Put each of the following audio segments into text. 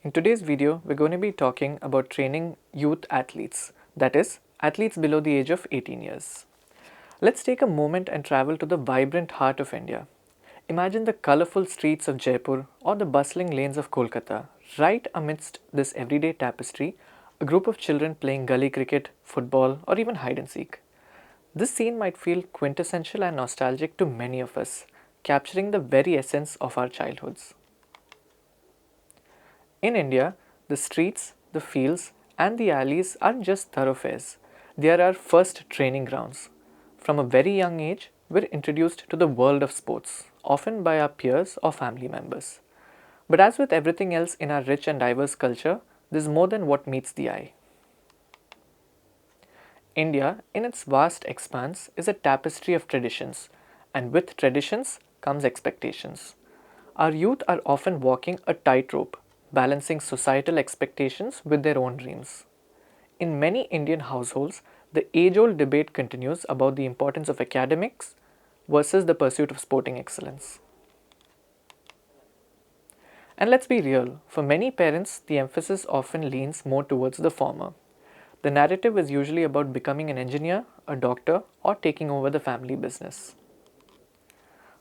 In today's video, we're going to be talking about training youth athletes, that is, athletes below the age of 18 years. Let's take a moment and travel to the vibrant heart of India. Imagine the colorful streets of Jaipur or the bustling lanes of Kolkata. Right amidst this everyday tapestry, a group of children playing gully cricket, football, or even hide and seek. This scene might feel quintessential and nostalgic to many of us, capturing the very essence of our childhoods. In India, the streets, the fields, and the alleys aren't just thoroughfares, they are our first training grounds. From a very young age, we're introduced to the world of sports, often by our peers or family members. But as with everything else in our rich and diverse culture, there's more than what meets the eye. India, in its vast expanse, is a tapestry of traditions, and with traditions comes expectations. Our youth are often walking a tightrope, balancing societal expectations with their own dreams. In many Indian households, the age old debate continues about the importance of academics versus the pursuit of sporting excellence. And let's be real, for many parents, the emphasis often leans more towards the former. The narrative is usually about becoming an engineer, a doctor, or taking over the family business.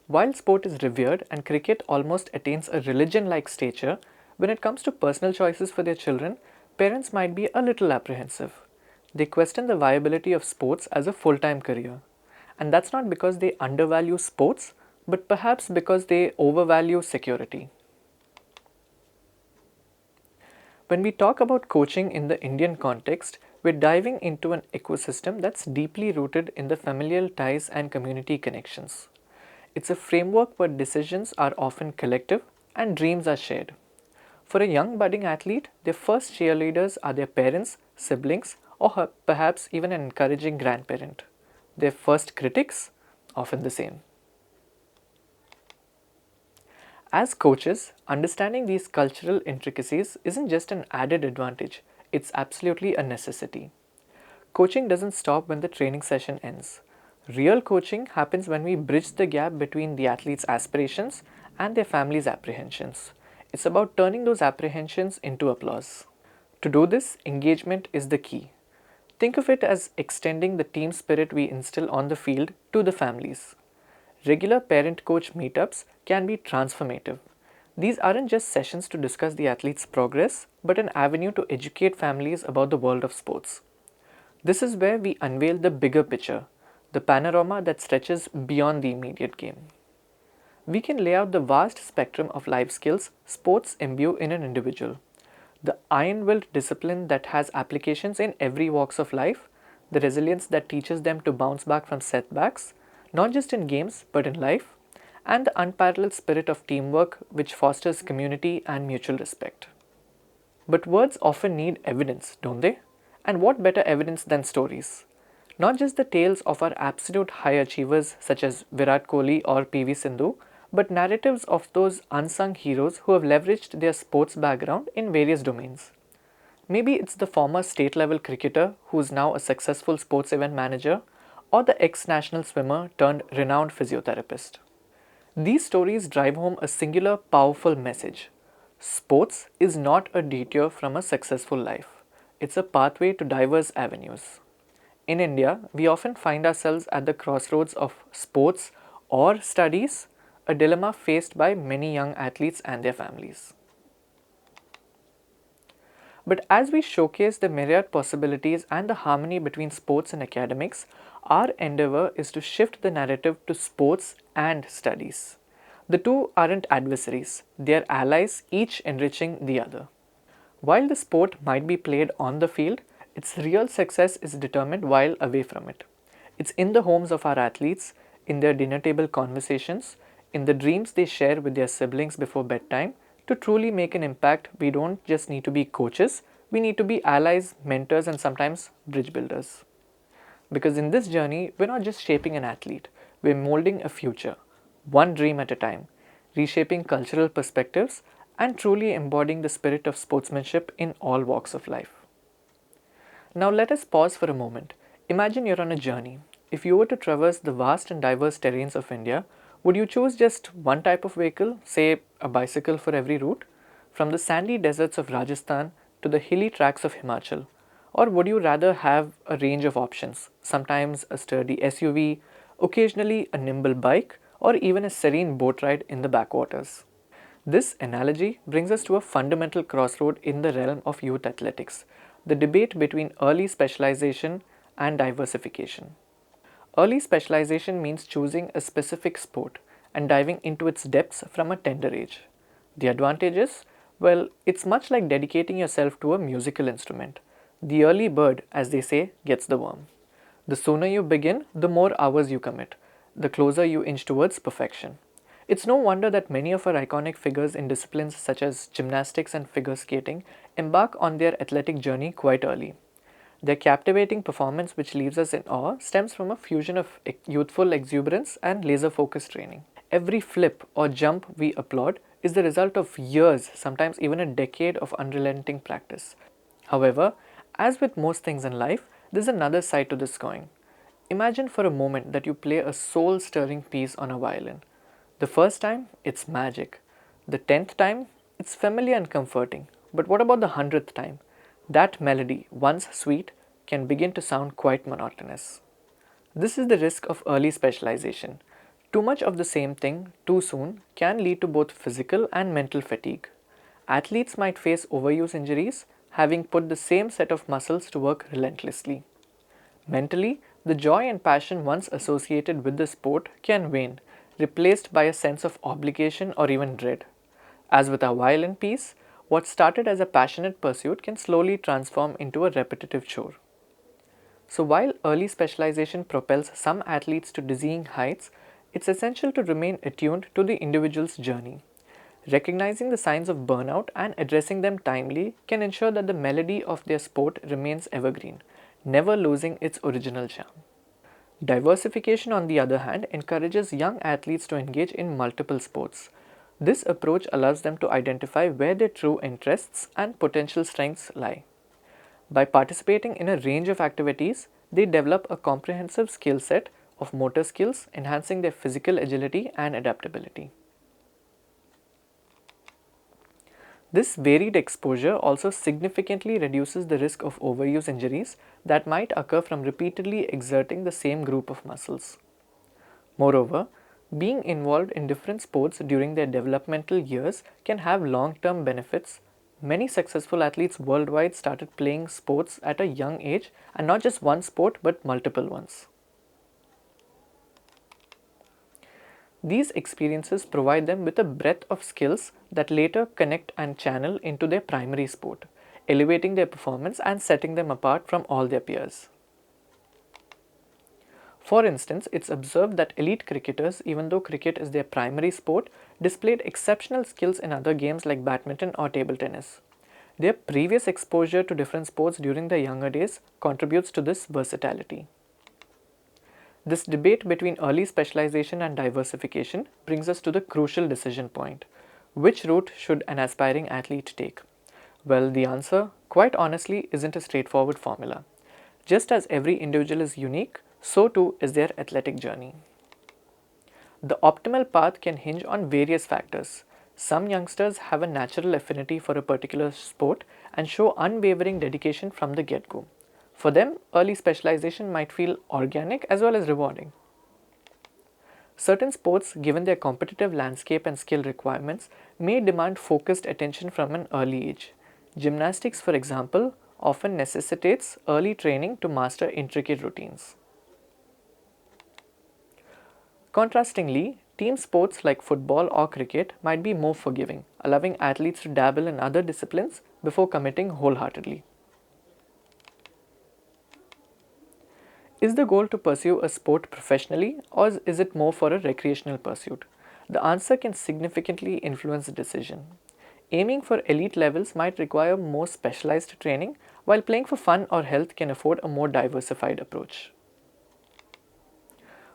While sport is revered and cricket almost attains a religion like stature, when it comes to personal choices for their children, parents might be a little apprehensive. They question the viability of sports as a full time career. And that's not because they undervalue sports, but perhaps because they overvalue security. When we talk about coaching in the Indian context, we're diving into an ecosystem that's deeply rooted in the familial ties and community connections. It's a framework where decisions are often collective and dreams are shared. For a young budding athlete, their first cheerleaders are their parents, siblings, or perhaps even an encouraging grandparent. Their first critics, often the same. As coaches, understanding these cultural intricacies isn't just an added advantage, it's absolutely a necessity. Coaching doesn't stop when the training session ends. Real coaching happens when we bridge the gap between the athlete's aspirations and their family's apprehensions. It's about turning those apprehensions into applause. To do this, engagement is the key. Think of it as extending the team spirit we instill on the field to the families. Regular parent coach meetups can be transformative. These aren't just sessions to discuss the athlete's progress, but an avenue to educate families about the world of sports. This is where we unveil the bigger picture, the panorama that stretches beyond the immediate game. We can lay out the vast spectrum of life skills sports imbue in an individual. The iron-willed discipline that has applications in every walks of life, the resilience that teaches them to bounce back from setbacks, not just in games but in life, and the unparalleled spirit of teamwork which fosters community and mutual respect. But words often need evidence, don't they? And what better evidence than stories? Not just the tales of our absolute high achievers such as Virat Kohli or PV Sindhu, but narratives of those unsung heroes who have leveraged their sports background in various domains. Maybe it's the former state level cricketer who is now a successful sports event manager, or the ex national swimmer turned renowned physiotherapist. These stories drive home a singular powerful message. Sports is not a detour from a successful life, it's a pathway to diverse avenues. In India, we often find ourselves at the crossroads of sports or studies, a dilemma faced by many young athletes and their families. But as we showcase the myriad possibilities and the harmony between sports and academics, our endeavor is to shift the narrative to sports and studies. The two aren't adversaries, they are allies, each enriching the other. While the sport might be played on the field, its real success is determined while away from it. It's in the homes of our athletes, in their dinner table conversations, in the dreams they share with their siblings before bedtime. To truly make an impact, we don't just need to be coaches, we need to be allies, mentors, and sometimes bridge builders. Because in this journey, we're not just shaping an athlete, we're molding a future, one dream at a time, reshaping cultural perspectives, and truly embodying the spirit of sportsmanship in all walks of life. Now let us pause for a moment. Imagine you're on a journey. If you were to traverse the vast and diverse terrains of India, would you choose just one type of vehicle, say a bicycle for every route? from the sandy deserts of Rajasthan to the hilly tracks of Himachal? Or would you rather have a range of options, sometimes a sturdy SUV, occasionally a nimble bike, or even a serene boat ride in the backwaters? This analogy brings us to a fundamental crossroad in the realm of youth athletics, the debate between early specialization and diversification. Early specialization means choosing a specific sport and diving into its depths from a tender age. The advantages? Well, it's much like dedicating yourself to a musical instrument. The early bird, as they say, gets the worm. The sooner you begin, the more hours you commit, the closer you inch towards perfection. It's no wonder that many of our iconic figures in disciplines such as gymnastics and figure skating embark on their athletic journey quite early. Their captivating performance, which leaves us in awe, stems from a fusion of youthful exuberance and laser focused training. Every flip or jump we applaud is the result of years, sometimes even a decade of unrelenting practice. However, as with most things in life, there's another side to this coin. Imagine for a moment that you play a soul stirring piece on a violin. The first time, it's magic. The 10th time, it's familiar and comforting. But what about the 100th time? That melody, once sweet, can begin to sound quite monotonous. This is the risk of early specialization. Too much of the same thing too soon can lead to both physical and mental fatigue. Athletes might face overuse injuries, having put the same set of muscles to work relentlessly. Mentally, the joy and passion once associated with the sport can wane, replaced by a sense of obligation or even dread. As with our violin piece, what started as a passionate pursuit can slowly transform into a repetitive chore. So, while early specialization propels some athletes to dizzying heights, it's essential to remain attuned to the individual's journey. Recognizing the signs of burnout and addressing them timely can ensure that the melody of their sport remains evergreen, never losing its original charm. Diversification, on the other hand, encourages young athletes to engage in multiple sports. This approach allows them to identify where their true interests and potential strengths lie. By participating in a range of activities, they develop a comprehensive skill set of motor skills, enhancing their physical agility and adaptability. This varied exposure also significantly reduces the risk of overuse injuries that might occur from repeatedly exerting the same group of muscles. Moreover, being involved in different sports during their developmental years can have long term benefits. Many successful athletes worldwide started playing sports at a young age, and not just one sport but multiple ones. These experiences provide them with a breadth of skills that later connect and channel into their primary sport, elevating their performance and setting them apart from all their peers. For instance, it's observed that elite cricketers, even though cricket is their primary sport, displayed exceptional skills in other games like badminton or table tennis. Their previous exposure to different sports during their younger days contributes to this versatility. This debate between early specialization and diversification brings us to the crucial decision point. Which route should an aspiring athlete take? Well, the answer, quite honestly, isn't a straightforward formula. Just as every individual is unique, so too is their athletic journey. The optimal path can hinge on various factors. Some youngsters have a natural affinity for a particular sport and show unwavering dedication from the get go. For them, early specialization might feel organic as well as rewarding. Certain sports, given their competitive landscape and skill requirements, may demand focused attention from an early age. Gymnastics, for example, often necessitates early training to master intricate routines. Contrastingly, team sports like football or cricket might be more forgiving, allowing athletes to dabble in other disciplines before committing wholeheartedly. Is the goal to pursue a sport professionally, or is it more for a recreational pursuit? The answer can significantly influence the decision. Aiming for elite levels might require more specialized training, while playing for fun or health can afford a more diversified approach.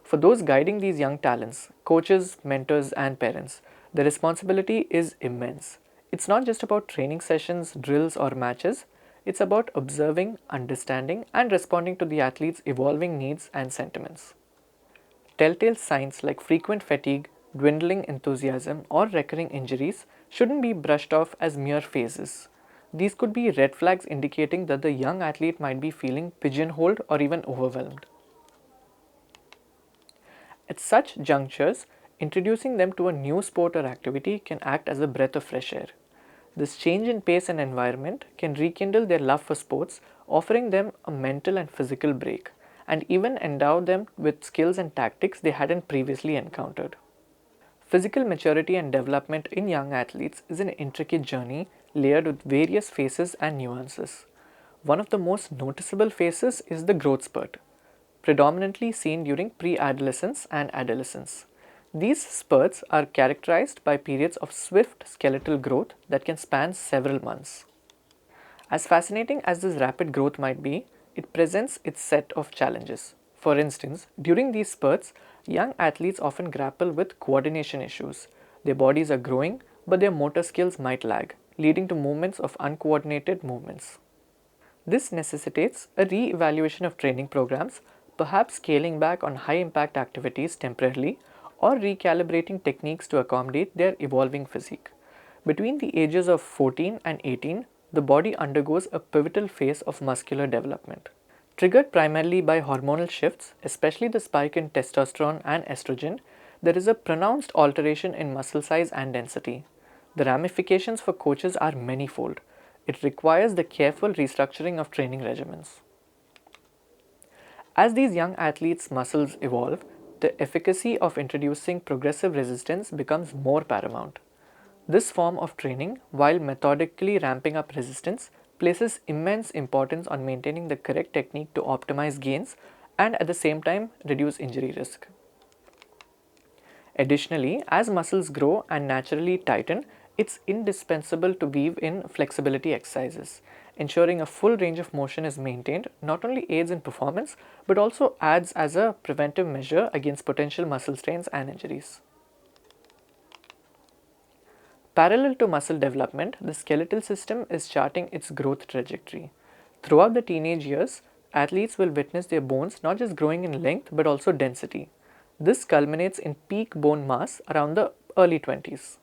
For those guiding these young talents, coaches, mentors, and parents, the responsibility is immense. It's not just about training sessions, drills, or matches, it's about observing, understanding, and responding to the athlete's evolving needs and sentiments. Telltale signs like frequent fatigue, dwindling enthusiasm, or recurring injuries shouldn't be brushed off as mere phases. These could be red flags indicating that the young athlete might be feeling pigeonholed or even overwhelmed. At such junctures, introducing them to a new sport or activity can act as a breath of fresh air. This change in pace and environment can rekindle their love for sports, offering them a mental and physical break, and even endow them with skills and tactics they hadn't previously encountered. Physical maturity and development in young athletes is an intricate journey layered with various phases and nuances. One of the most noticeable phases is the growth spurt, predominantly seen during pre-adolescence and adolescence. These spurts are characterized by periods of swift skeletal growth that can span several months. As fascinating as this rapid growth might be, it presents its set of challenges. For instance, during these spurts, young athletes often grapple with coordination issues. Their bodies are growing, but their motor skills might lag, leading to moments of uncoordinated movements. This necessitates a re-evaluation of training programs, perhaps scaling back on high-impact activities temporarily or recalibrating techniques to accommodate their evolving physique. Between the ages of 14 and 18, the body undergoes a pivotal phase of muscular development. Triggered primarily by hormonal shifts, especially the spike in testosterone and estrogen, there is a pronounced alteration in muscle size and density. The ramifications for coaches are manifold. It requires the careful restructuring of training regimens. As these young athletes' muscles evolve, the efficacy of introducing progressive resistance becomes more paramount. This form of training, while methodically ramping up resistance, places immense importance on maintaining the correct technique to optimize gains and at the same time reduce injury risk. Additionally, as muscles grow and naturally tighten, it's indispensable to weave in flexibility exercises. Ensuring a full range of motion is maintained not only aids in performance but also adds as a preventive measure against potential muscle strains and injuries. Parallel to muscle development, the skeletal system is charting its growth trajectory. Throughout the teenage years, athletes will witness their bones not just growing in length but also density. This culminates in peak bone mass around the early 20s.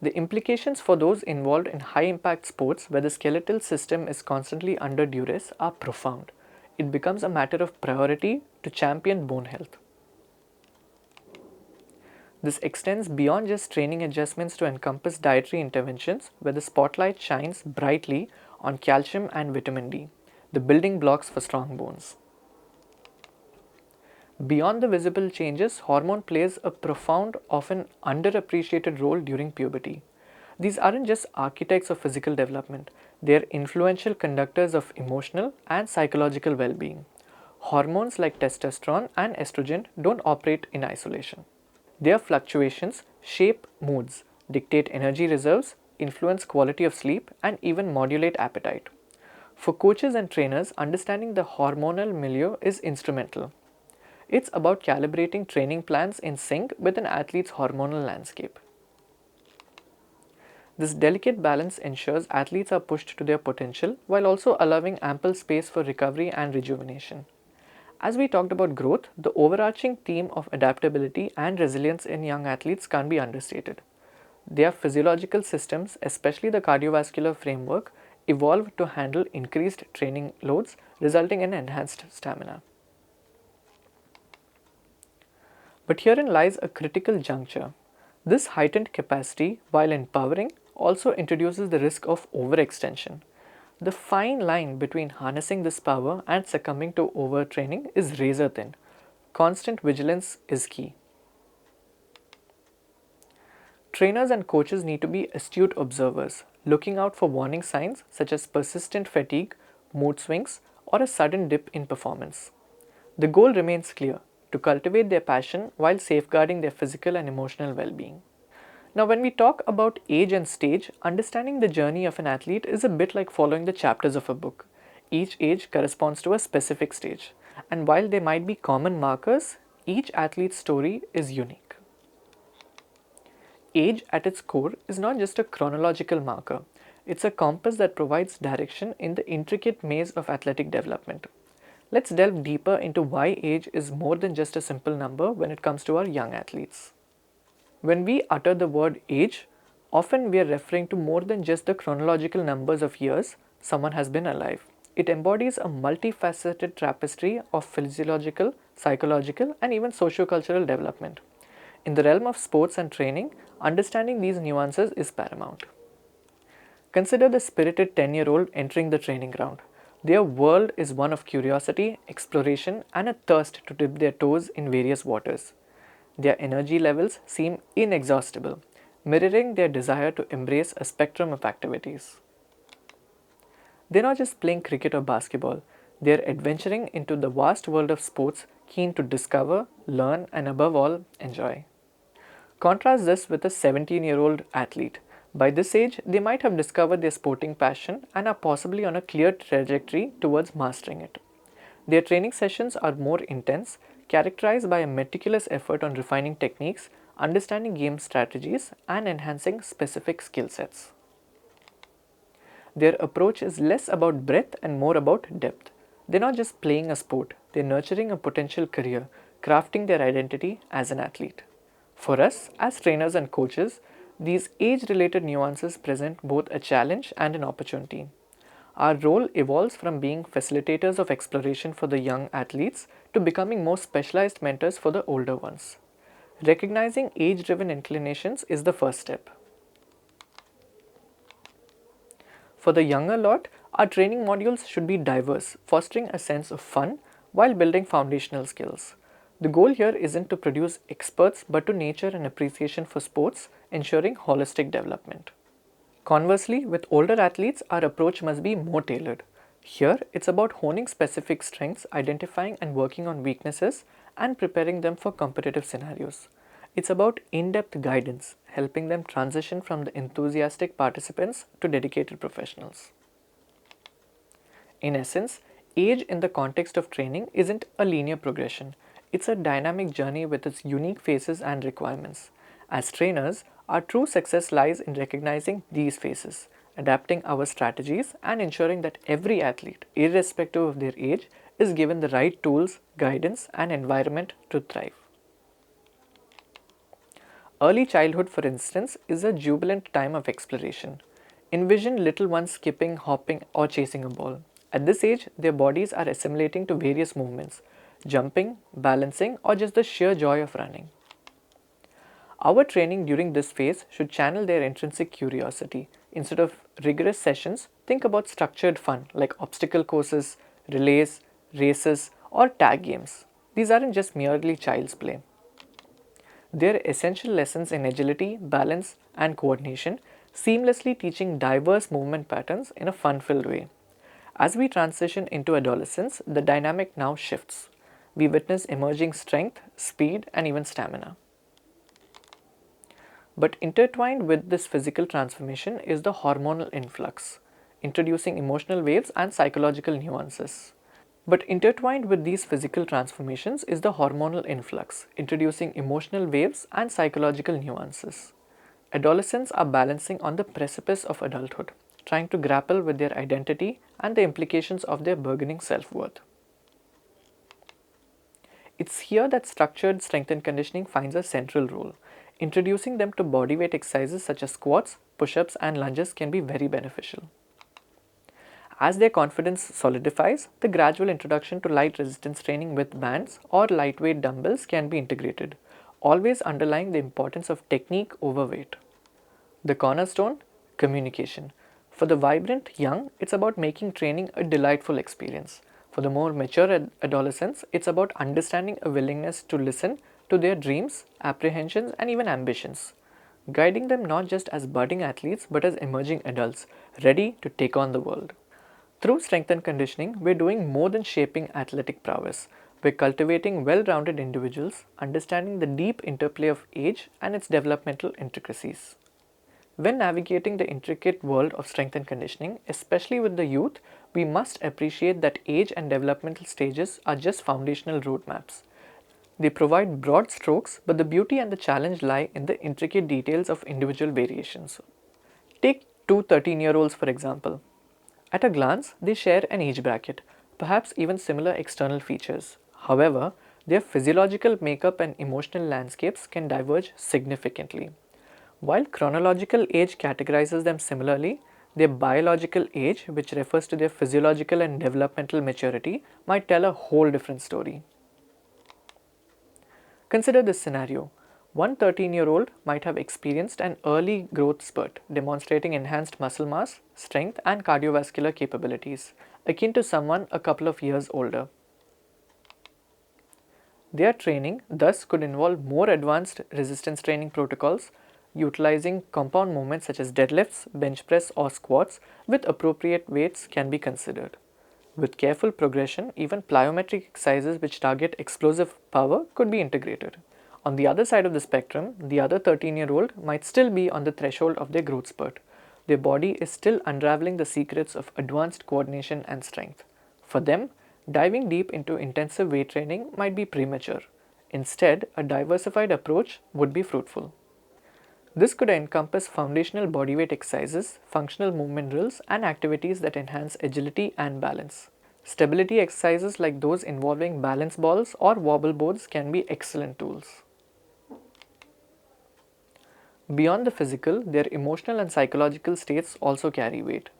The implications for those involved in high impact sports where the skeletal system is constantly under duress are profound. It becomes a matter of priority to champion bone health. This extends beyond just training adjustments to encompass dietary interventions where the spotlight shines brightly on calcium and vitamin D, the building blocks for strong bones. Beyond the visible changes, hormone plays a profound, often underappreciated role during puberty. These aren't just architects of physical development, they are influential conductors of emotional and psychological well being. Hormones like testosterone and estrogen don't operate in isolation. Their fluctuations shape moods, dictate energy reserves, influence quality of sleep, and even modulate appetite. For coaches and trainers, understanding the hormonal milieu is instrumental. It's about calibrating training plans in sync with an athlete's hormonal landscape. This delicate balance ensures athletes are pushed to their potential while also allowing ample space for recovery and rejuvenation. As we talked about growth, the overarching theme of adaptability and resilience in young athletes can't be understated. Their physiological systems, especially the cardiovascular framework, evolve to handle increased training loads, resulting in enhanced stamina. But herein lies a critical juncture. This heightened capacity, while empowering, also introduces the risk of overextension. The fine line between harnessing this power and succumbing to overtraining is razor thin. Constant vigilance is key. Trainers and coaches need to be astute observers, looking out for warning signs such as persistent fatigue, mood swings, or a sudden dip in performance. The goal remains clear: to cultivate their passion while safeguarding their physical and emotional well being. Now, when we talk about age and stage, understanding the journey of an athlete is a bit like following the chapters of a book. Each age corresponds to a specific stage, and while there might be common markers, each athlete's story is unique. Age at its core is not just a chronological marker, it's a compass that provides direction in the intricate maze of athletic development. Let's delve deeper into why age is more than just a simple number when it comes to our young athletes. When we utter the word age, often we are referring to more than just the chronological numbers of years someone has been alive. It embodies a multifaceted tapestry of physiological, psychological, and even sociocultural development. In the realm of sports and training, understanding these nuances is paramount. Consider the spirited 10-year-old entering the training ground. Their world is one of curiosity, exploration, and a thirst to dip their toes in various waters. Their energy levels seem inexhaustible, mirroring their desire to embrace a spectrum of activities. They're not just playing cricket or basketball, they're adventuring into the vast world of sports, keen to discover, learn, and above all, enjoy. Contrast this with a 17-year-old athlete. By this age, they might have discovered their sporting passion and are possibly on a clear trajectory towards mastering it. Their training sessions are more intense, characterized by a meticulous effort on refining techniques, understanding game strategies, and enhancing specific skill sets. Their approach is less about breadth and more about depth. They're not just playing a sport, they're nurturing a potential career, crafting their identity as an athlete. For us, as trainers and coaches, these age related nuances present both a challenge and an opportunity. Our role evolves from being facilitators of exploration for the young athletes to becoming more specialized mentors for the older ones. Recognizing age driven inclinations is the first step. For the younger lot, our training modules should be diverse, fostering a sense of fun while building foundational skills. The goal here isn't to produce experts but to nurture an appreciation for sports, ensuring holistic development. Conversely, with older athletes, our approach must be more tailored. Here, it's about honing specific strengths, identifying and working on weaknesses, and preparing them for competitive scenarios. It's about in depth guidance, helping them transition from the enthusiastic participants to dedicated professionals. In essence, age in the context of training isn't a linear progression, it's a dynamic journey with its unique phases and requirements. As trainers, our true success lies in recognizing these phases, adapting our strategies, and ensuring that every athlete, irrespective of their age, is given the right tools, guidance, and environment to thrive. Early childhood, for instance, is a jubilant time of exploration. Envision little ones skipping, hopping, or chasing a ball. At this age, their bodies are assimilating to various movements, jumping, balancing, or just the sheer joy of running. Our training during this phase should channel their intrinsic curiosity. Instead of rigorous sessions, think about structured fun like obstacle courses, relays, races, or tag games. These aren't just merely child's play. They're essential lessons in agility, balance, and coordination, seamlessly teaching diverse movement patterns in a fun filled way. As we transition into adolescence, the dynamic now shifts. We witness emerging strength, speed, and even stamina. But intertwined with this physical transformation is the hormonal influx, introducing emotional waves and psychological nuances. But intertwined with these physical transformations is the hormonal influx, introducing emotional waves and psychological nuances. Adolescents are balancing on the precipice of adulthood, trying to grapple with their identity and the implications of their burgeoning self worth. It's here that structured strength and conditioning finds a central role. Introducing them to bodyweight exercises such as squats, push ups, and lunges can be very beneficial. As their confidence solidifies, the gradual introduction to light resistance training with bands or lightweight dumbbells can be integrated, always underlying the importance of technique over weight. The cornerstone, communication. For the vibrant young, it's about making training a delightful experience. For the more mature adolescents, it's about understanding a willingness to listen to their dreams, apprehensions, and even ambitions, guiding them not just as budding athletes but as emerging adults ready to take on the world. Through strength and conditioning, we're doing more than shaping athletic prowess. We're cultivating well rounded individuals, understanding the deep interplay of age and its developmental intricacies. When navigating the intricate world of strength and conditioning, especially with the youth, we must appreciate that age and developmental stages are just foundational roadmaps. They provide broad strokes, but the beauty and the challenge lie in the intricate details of individual variations. Take two 13-year-olds for example. At a glance, they share an age bracket, perhaps even similar external features. However, their physiological makeup and emotional landscapes can diverge significantly. While chronological age categorizes them similarly, their biological age, which refers to their physiological and developmental maturity, might tell a whole different story. Consider this scenario. One 13-year-old might have experienced an early growth spurt, demonstrating enhanced muscle mass, strength, and cardiovascular capabilities, akin to someone a couple of years older. Their training thus could involve more advanced resistance training protocols, utilizing compound movements such as deadlifts, bench press, or squats with appropriate weights can be considered. With careful progression, even plyometric exercises which target explosive power could be integrated. On the other side of the spectrum, the other 13-year-old might still be on the threshold of their growth spurt. Their body is still unraveling the secrets of advanced coordination and strength. For them, diving deep into intensive weight training might be premature. Instead, a diversified approach would be fruitful. This could encompass foundational bodyweight exercises, functional movement drills, and activities that enhance agility and balance. Stability exercises like those involving balance balls or wobble boards can be excellent tools. Beyond the physical, their emotional and psychological states also carry weight.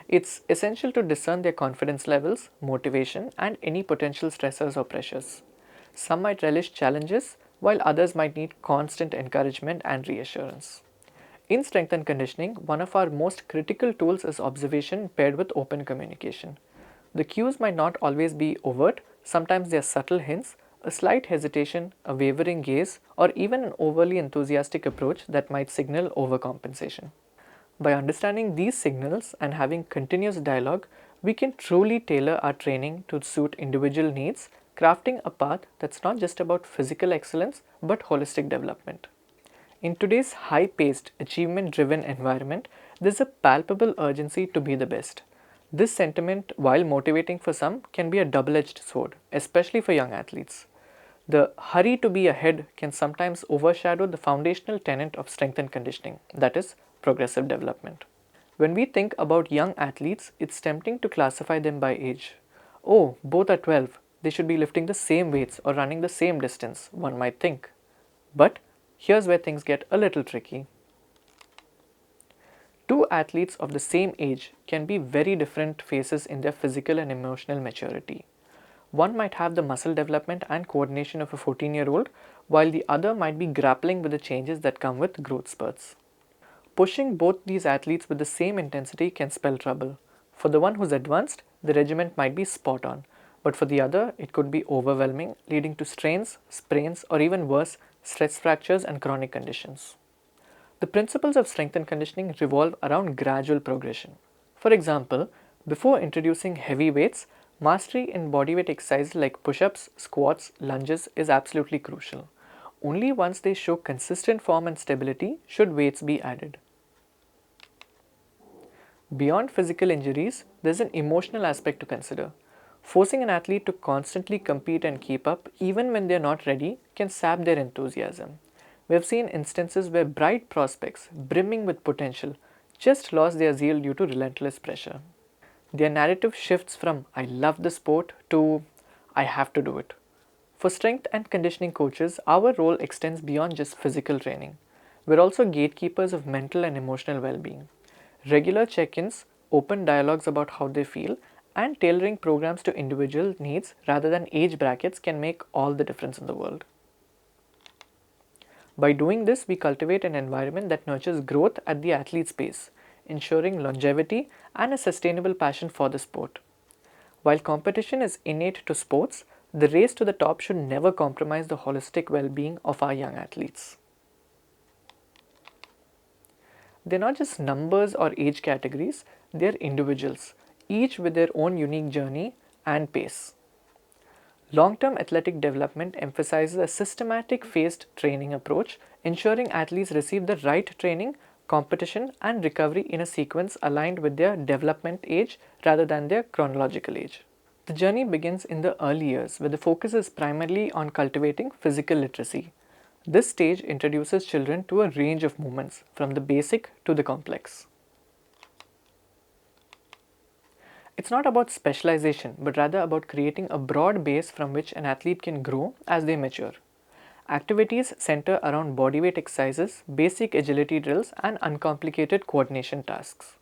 It's essential to discern their confidence levels, motivation, and any potential stressors or pressures. Some might relish challenges, while others might need constant encouragement and reassurance. In strength and conditioning, one of our most critical tools is observation paired with open communication. The cues might not always be overt, sometimes they are subtle hints, a slight hesitation, a wavering gaze, or even an overly enthusiastic approach that might signal overcompensation. By understanding these signals and having continuous dialogue, we can truly tailor our training to suit individual needs, crafting a path that's not just about physical excellence but holistic development. In today's high paced, achievement driven environment, there's a palpable urgency to be the best. This sentiment, while motivating for some, can be a double edged sword, especially for young athletes. The hurry to be ahead can sometimes overshadow the foundational tenet of strength and conditioning, that is, progressive development. When we think about young athletes, it's tempting to classify them by age. Oh, both are 12, they should be lifting the same weights or running the same distance, one might think. But here's where things get a little tricky. Two athletes of the same age can be very different phases in their physical and emotional maturity. One might have the muscle development and coordination of a 14-year-old, while the other might be grappling with the changes that come with growth spurts. Pushing both these athletes with the same intensity can spell trouble. For the one who's advanced, the regimen might be spot on, but for the other, it could be overwhelming, leading to strains, sprains, or even worse, stress fractures and chronic conditions. The principles of strength and conditioning revolve around gradual progression. For example, before introducing heavy weights, mastery in bodyweight exercises like push ups, squats, lunges is absolutely crucial. Only once they show consistent form and stability should weights be added. Beyond physical injuries, there's an emotional aspect to consider. Forcing an athlete to constantly compete and keep up, even when they're not ready, can sap their enthusiasm. We have seen instances where bright prospects, brimming with potential, just lost their zeal due to relentless pressure. Their narrative shifts from "I love the sport" to "I have to do it." For strength and conditioning coaches, our role extends beyond just physical training. We're also gatekeepers of mental and emotional well being. Regular check ins, open dialogues about how they feel, and tailoring programs to individual needs rather than age brackets can make all the difference in the world. By doing this, we cultivate an environment that nurtures growth at the athlete's pace, ensuring longevity and a sustainable passion for the sport. While competition is innate to sports, the race to the top should never compromise the holistic well being of our young athletes. They're not just numbers or age categories, they're individuals, each with their own unique journey and pace. Long term athletic development emphasizes a systematic phased training approach, ensuring athletes receive the right training, competition, and recovery in a sequence aligned with their development age rather than their chronological age. The journey begins in the early years, where the focus is primarily on cultivating physical literacy. This stage introduces children to a range of movements, from the basic to the complex. It's not about specialization, but rather about creating a broad base from which an athlete can grow as they mature. Activities center around bodyweight exercises, basic agility drills, and uncomplicated coordination tasks.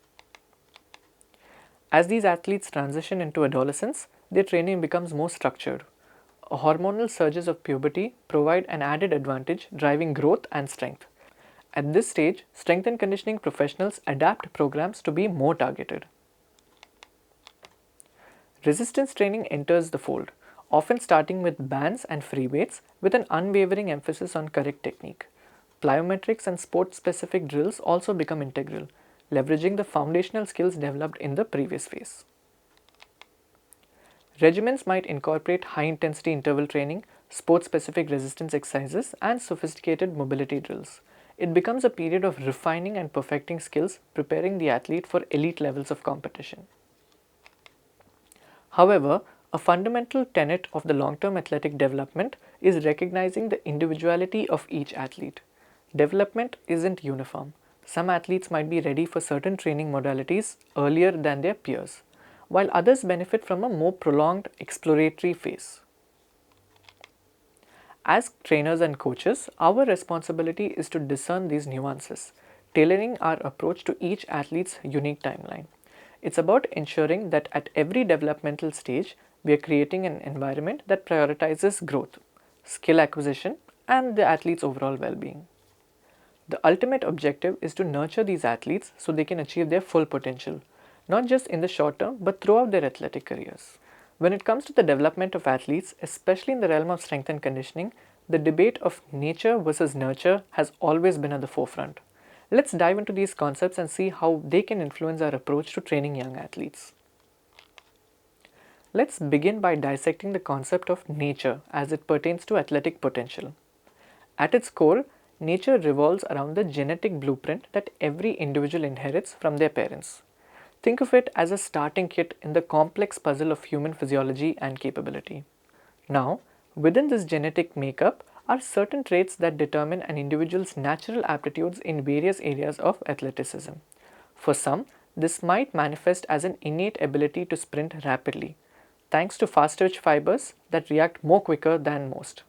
As these athletes transition into adolescence, their training becomes more structured. Hormonal surges of puberty provide an added advantage, driving growth and strength. At this stage, strength and conditioning professionals adapt programs to be more targeted. Resistance training enters the fold, often starting with bands and free weights with an unwavering emphasis on correct technique. Plyometrics and sport-specific drills also become integral, leveraging the foundational skills developed in the previous phase. Regimens might incorporate high-intensity interval training, sport-specific resistance exercises, and sophisticated mobility drills. It becomes a period of refining and perfecting skills, preparing the athlete for elite levels of competition. However, a fundamental tenet of the long-term athletic development is recognizing the individuality of each athlete. Development isn't uniform. Some athletes might be ready for certain training modalities earlier than their peers, while others benefit from a more prolonged exploratory phase. As trainers and coaches, our responsibility is to discern these nuances, tailoring our approach to each athlete's unique timeline. It's about ensuring that at every developmental stage, we are creating an environment that prioritizes growth, skill acquisition, and the athlete's overall well being. The ultimate objective is to nurture these athletes so they can achieve their full potential, not just in the short term but throughout their athletic careers. When it comes to the development of athletes, especially in the realm of strength and conditioning, the debate of nature versus nurture has always been at the forefront. Let's dive into these concepts and see how they can influence our approach to training young athletes. Let's begin by dissecting the concept of nature as it pertains to athletic potential. At its core, nature revolves around the genetic blueprint that every individual inherits from their parents. Think of it as a starting kit in the complex puzzle of human physiology and capability. Now, within this genetic makeup are certain traits that determine an individual's natural aptitudes in various areas of athleticism. For some, this might manifest as an innate ability to sprint rapidly, thanks to fast twitch fibers that react more quicker than most.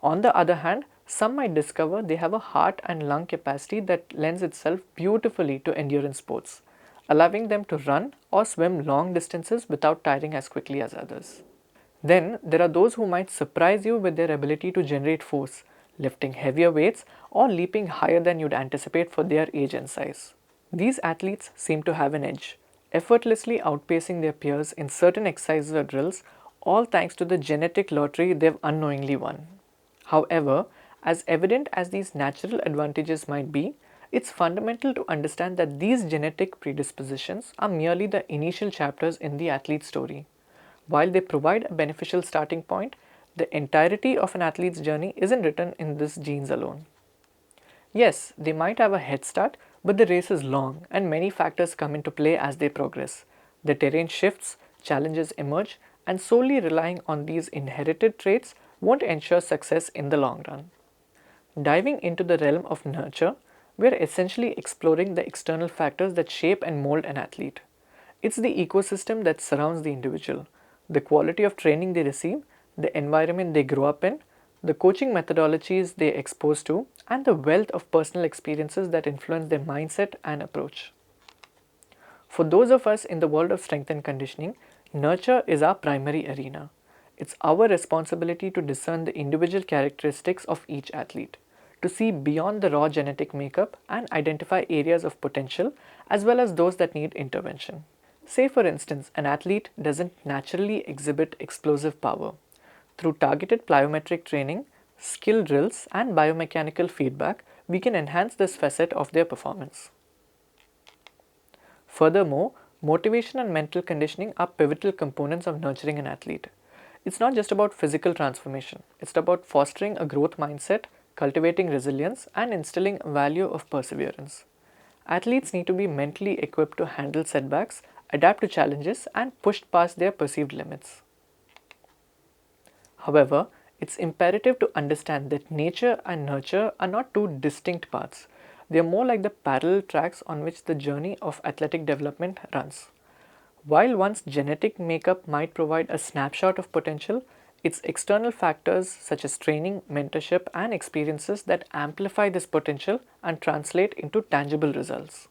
On the other hand, some might discover they have a heart and lung capacity that lends itself beautifully to endurance sports, allowing them to run or swim long distances without tiring as quickly as others. Then there are those who might surprise you with their ability to generate force, lifting heavier weights or leaping higher than you'd anticipate for their age and size. These athletes seem to have an edge, effortlessly outpacing their peers in certain exercises or drills, all thanks to the genetic lottery they've unknowingly won. However, as evident as these natural advantages might be, it's fundamental to understand that these genetic predispositions are merely the initial chapters in the athlete's story. While they provide a beneficial starting point, the entirety of an athlete's journey isn't written in these genes alone. Yes, they might have a head start, but the race is long and many factors come into play as they progress. The terrain shifts, challenges emerge, and solely relying on these inherited traits won't ensure success in the long run. Diving into the realm of nurture, we are essentially exploring the external factors that shape and mold an athlete. It's the ecosystem that surrounds the individual, the quality of training they receive, the environment they grow up in, the coaching methodologies they are exposed to, and the wealth of personal experiences that influence their mindset and approach. For those of us in the world of strength and conditioning, nurture is our primary arena. It's our responsibility to discern the individual characteristics of each athlete, to see beyond the raw genetic makeup and identify areas of potential as well as those that need intervention. Say for instance, an athlete doesn't naturally exhibit explosive power. Through targeted plyometric training, skill drills, and biomechanical feedback, we can enhance this facet of their performance. Furthermore, motivation and mental conditioning are pivotal components of nurturing an athlete. It's not just about physical transformation, it's about fostering a growth mindset, cultivating resilience, and instilling a value of perseverance. Athletes need to be mentally equipped to handle setbacks, adapt to challenges, and push past their perceived limits. However, it's imperative to understand that nature and nurture are not two distinct paths. They are more like the parallel tracks on which the journey of athletic development runs. While one's genetic makeup might provide a snapshot of potential, it's external factors such as training, mentorship, and experiences that amplify this potential and translate into tangible results.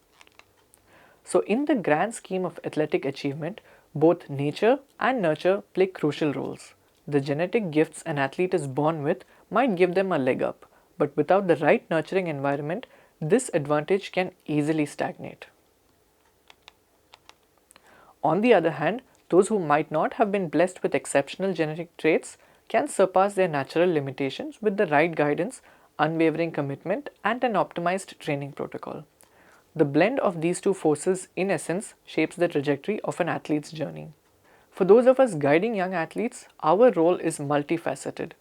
So, in the grand scheme of athletic achievement, both nature and nurture play crucial roles. The genetic gifts an athlete is born with might give them a leg up, but without the right nurturing environment, this advantage can easily stagnate. On the other hand, those who might not have been blessed with exceptional genetic traits can surpass their natural limitations with the right guidance, unwavering commitment, and an optimized training protocol. The blend of these two forces, in essence, shapes the trajectory of an athlete's journey. For those of us guiding young athletes, our role is multifaceted.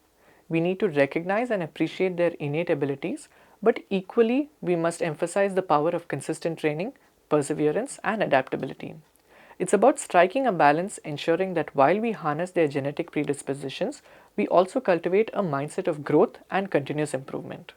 We need to recognize and appreciate their innate abilities, but equally, we must emphasize the power of consistent training, perseverance, and adaptability. It's about striking a balance, ensuring that while we harness their genetic predispositions, we also cultivate a mindset of growth and continuous improvement.